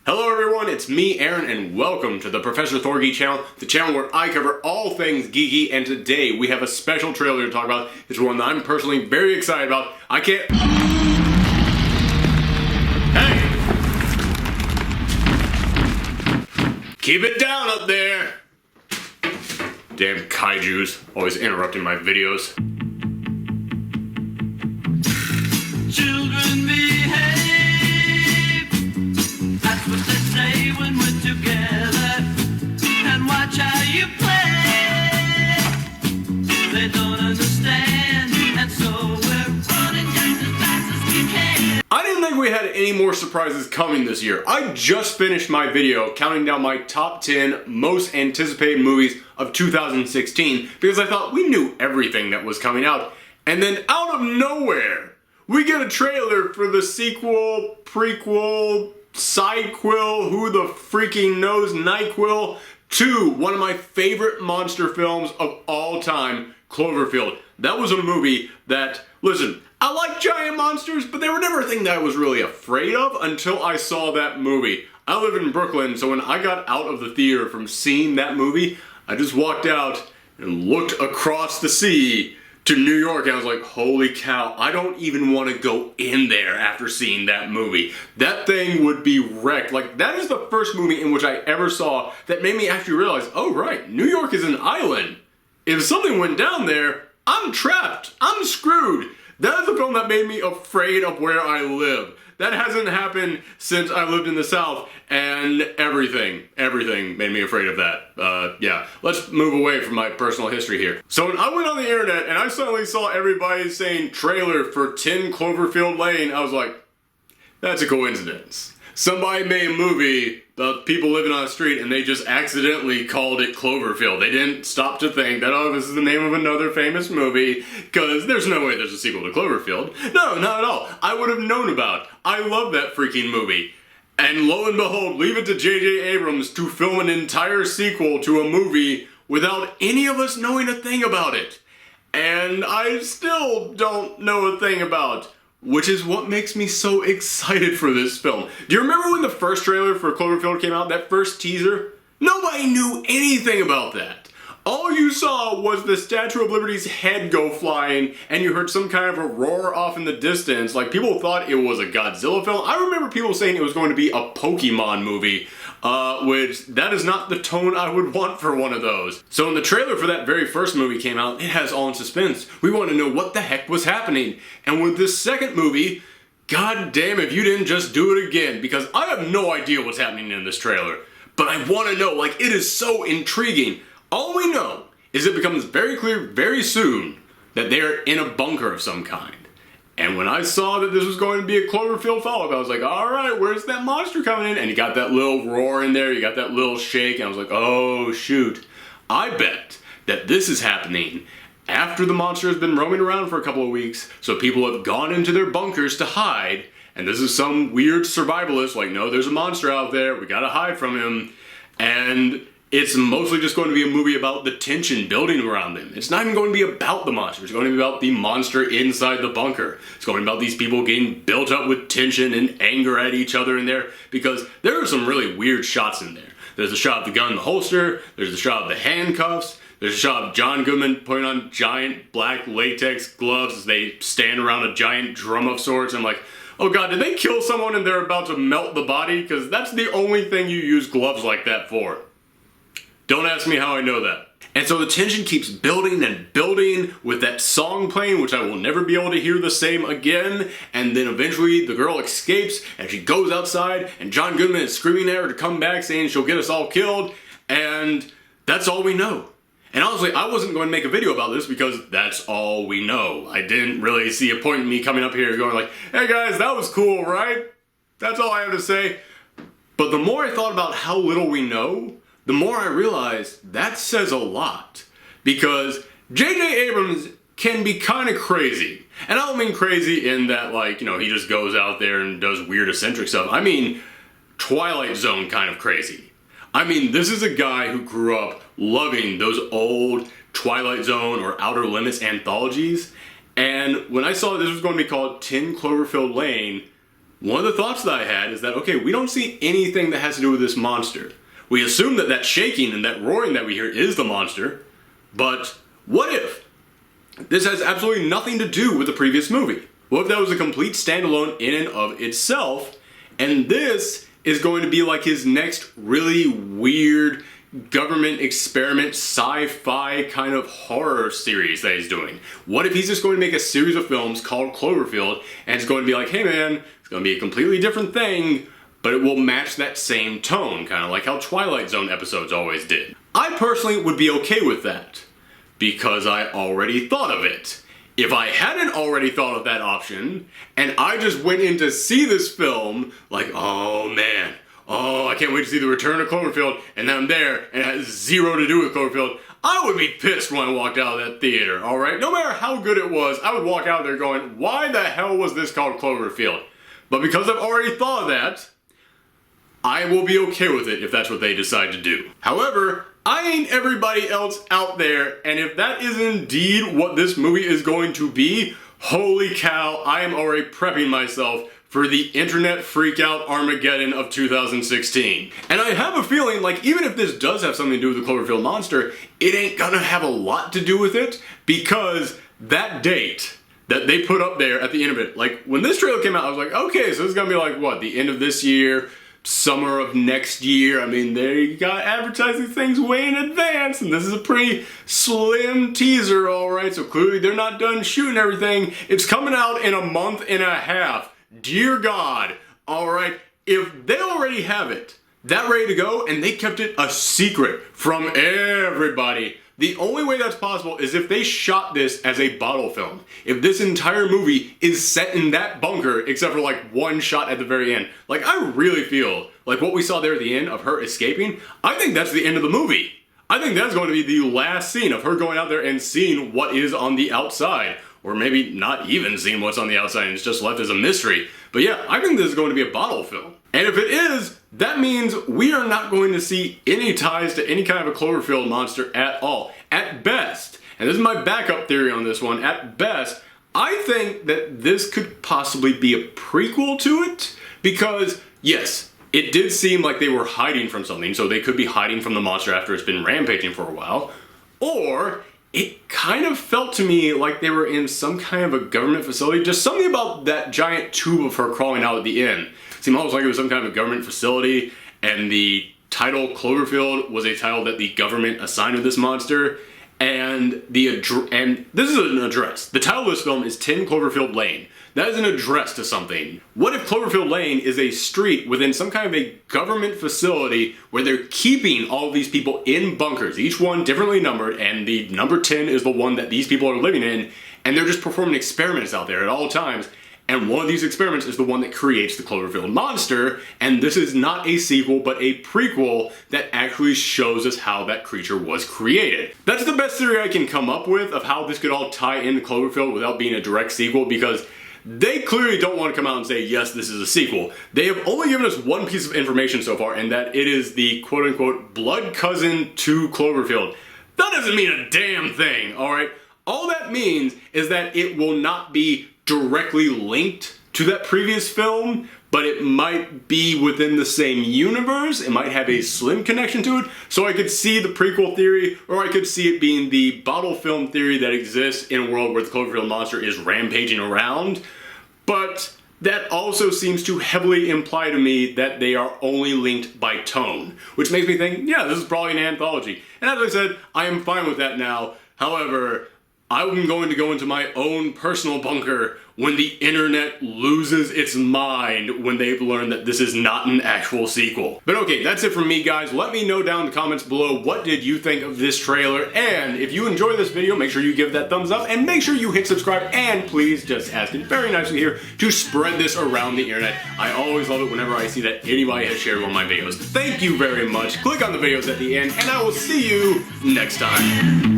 Hello everyone, it's me, Aaron, and welcome to the Professor Thorgi channel, the channel where I cover all things geeky, and today we have a special trailer to talk about. It's one that I'm personally very excited about. I can't... Hey! Keep it down up there! Damn kaijus, always interrupting my videos. Children behave, that's what they say when we're together, and watch how you play. They don't understand, and so we're running just as fast as we can. I didn't think we had any more surprises coming this year. I just finished my video counting down my top 10 most anticipated movies of 2016 because I thought we knew everything that was coming out, and then out of nowhere we get a trailer for the sequel, prequel, sidequel, who the freaking knows, nyquil, to one of my favorite monster films of all time, Cloverfield. That was a movie that, listen, I like giant monsters, but they were never a thing that I was really afraid of until I saw that movie. I live in Brooklyn, so when I got out of the theater from seeing that movie, I just walked out and looked across the sea to New York, and I was like, holy cow, I don't even want to go in there after seeing that movie. That thing would be wrecked. Like, that is the first movie in which I ever saw that made me actually realize, oh right, New York is an island. If something went down there, I'm trapped. I'm screwed. That is a film that made me afraid of where I live. That hasn't happened since I lived in the South, and everything made me afraid of that. Yeah, let's move away from my personal history here. So when I went on the internet and I suddenly saw everybody saying trailer for 10 Cloverfield Lane, I was like, that's a coincidence. Somebody made a movie about people living on a street and they just accidentally called it Cloverfield. They didn't stop to think that, oh, this is the name of another famous movie, because there's no way there's a sequel to Cloverfield. No, not at all. I would have known about it. I love that freaking movie. And lo and behold, leave it to J.J. Abrams to film an entire sequel to a movie without any of us knowing a thing about it. And I still don't know a thing about, which is what makes me so excited for this film. Do you remember when the first trailer for Cloverfield came out, that first teaser? Nobody knew anything about that. All you saw was the Statue of Liberty's head go flying, and you heard some kind of a roar off in the distance. Like, people thought it was a Godzilla film. I remember people saying it was going to be a Pokemon movie, which that is not the tone I would want for one of those. So when the trailer for that very first movie came out, it has all in suspense. We want to know what the heck was happening. And with this second movie, god damn if you didn't just do it again, because I have no idea what's happening in this trailer. But I want to know, like, it is so intriguing. All we know is it becomes very clear very soon that they are in a bunker of some kind. And when I saw that this was going to be a Cloverfield follow-up, I was like, alright, where's that monster coming in? And you got that little roar in there, you got that little shake, and I was like, oh shoot. I bet that this is happening after the monster has been roaming around for a couple of weeks, so people have gone into their bunkers to hide, and this is some weird survivalist, like, no, there's a monster out there, we gotta hide from him, and it's mostly just going to be a movie about the tension building around them. It's not even going to be about the monster. It's going to be about the monster inside the bunker. It's going to be about these people getting built up with tension and anger at each other in there, because there are some really weird shots in there. There's a shot of the gun in the holster. There's a shot of the handcuffs. There's a shot of John Goodman putting on giant black latex gloves as they stand around a giant drum of sorts. I'm like, oh god, did they kill someone and they're about to melt the body? Because that's the only thing you use gloves like that for. Don't ask me how I know that. And so the tension keeps building and building with that song playing, which I will never be able to hear the same again. And then eventually the girl escapes and she goes outside and John Goodman is screaming at her to come back, saying she'll get us all killed. And that's all we know. And honestly, I wasn't going to make a video about this because that's all we know. I didn't really see a point in me coming up here going like, hey guys, that was cool, right? That's all I have to say. But the more I thought about how little we know, the more I realized that says a lot. Because J.J. Abrams can be kind of crazy. And I don't mean crazy in that, like, you know, he just goes out there and does weird eccentric stuff. I mean Twilight Zone kind of crazy. I mean, this is a guy who grew up loving those old Twilight Zone or Outer Limits anthologies. And when I saw this was going to be called 10 Cloverfield Lane, one of the thoughts that I had is that, okay, we don't see anything that has to do with this monster. We assume that that shaking and that roaring that we hear is the monster, but what if this has absolutely nothing to do with the previous movie? What if that was a complete standalone in and of itself, and this is going to be like his next really weird government experiment sci-fi kind of horror series that he's doing? What if he's just going to make a series of films called Cloverfield, and it's going to be like, hey man, it's going to be a completely different thing, but it will match that same tone, kind of like how Twilight Zone episodes always did. I personally would be okay with that, because I already thought of it. If I hadn't already thought of that option, and I just went in to see this film, like, oh man, oh, I can't wait to see the return of Cloverfield, and then I'm there, and it has zero to do with Cloverfield, I would be pissed when I walked out of that theater, alright? No matter how good it was, I would walk out there going, why the hell was this called Cloverfield? But because I've already thought of that, I will be okay with it if that's what they decide to do. However, I ain't everybody else out there, and if that is indeed what this movie is going to be, holy cow, I am already prepping myself for the internet freakout Armageddon of 2016. And I have a feeling, like, even if this does have something to do with the Cloverfield monster, it ain't gonna have a lot to do with it, because that date that they put up there at the end of it, like, when this trailer came out, I was like, okay, so this is gonna be like, what, the end of this year, summer of next year. I mean, they got advertising things way in advance, and this is a pretty slim teaser, alright, so clearly they're not done shooting everything. It's coming out in a month and a half. Dear God, alright, if they already have it that ready to go, and they kept it a secret from everybody, the only way that's possible is if they shot this as a bottle film. If this entire movie is set in that bunker, except for like one shot at the very end. Like, I really feel like what we saw there at the end of her escaping, I think that's the end of the movie. I think that's going to be the last scene of her going out there and seeing what is on the outside. Or maybe not even seeing what's on the outside and it's just left as a mystery. But yeah, I think this is going to be a bottle film. And if it is, that means we are not going to see any ties to any kind of a Cloverfield monster at all. At best, and this is my backup theory on this one, at best, I think that this could possibly be a prequel to it, because yes, it did seem like they were hiding from something, so they could be hiding from the monster after it's been rampaging for a while, or it kind of felt to me like they were in some kind of a government facility. Just something about that giant tube of her crawling out at the end. It seemed almost like it was some kind of a government facility, and the title Cloverfield was a title that the government assigned to this monster, and and this is an address. The title of this film is 10 Cloverfield Lane. That is an address to something. What if Cloverfield Lane is a street within some kind of a government facility where they're keeping all of these people in bunkers, each one differently numbered, and the number 10 is the one that these people are living in, and they're just performing experiments out there at all times, and one of these experiments is the one that creates the Cloverfield monster, and this is not a sequel but a prequel that actually shows us how that creature was created. That's the best theory I can come up with of how this could all tie into Cloverfield without being a direct sequel, because they clearly don't want to come out and say, yes, this is a sequel. They have only given us one piece of information so far, and that it is the quote-unquote blood cousin to Cloverfield. That doesn't mean a damn thing, alright? All that means is that it will not be directly linked to that previous film, but it might be within the same universe. It might have a slim connection to it. So I could see the prequel theory, or I could see it being the bottle film theory that exists in a world where the Cloverfield monster is rampaging around. But that also seems to heavily imply to me that they are only linked by tone, which makes me think, yeah, this is probably an anthology. And as I said, I am fine with that now. However, I'm going to go into my own personal bunker when the internet loses its mind when they've learned that this is not an actual sequel. But okay, that's it from me, guys. Let me know down in the comments below, what did you think of this trailer? And if you enjoyed this video, make sure you give that thumbs up, and make sure you hit subscribe, and please, just asking very nicely here, to spread this around the internet. I always love it whenever I see that anybody has shared one of my videos. Thank you very much. Click on the videos at the end, and I will see you next time.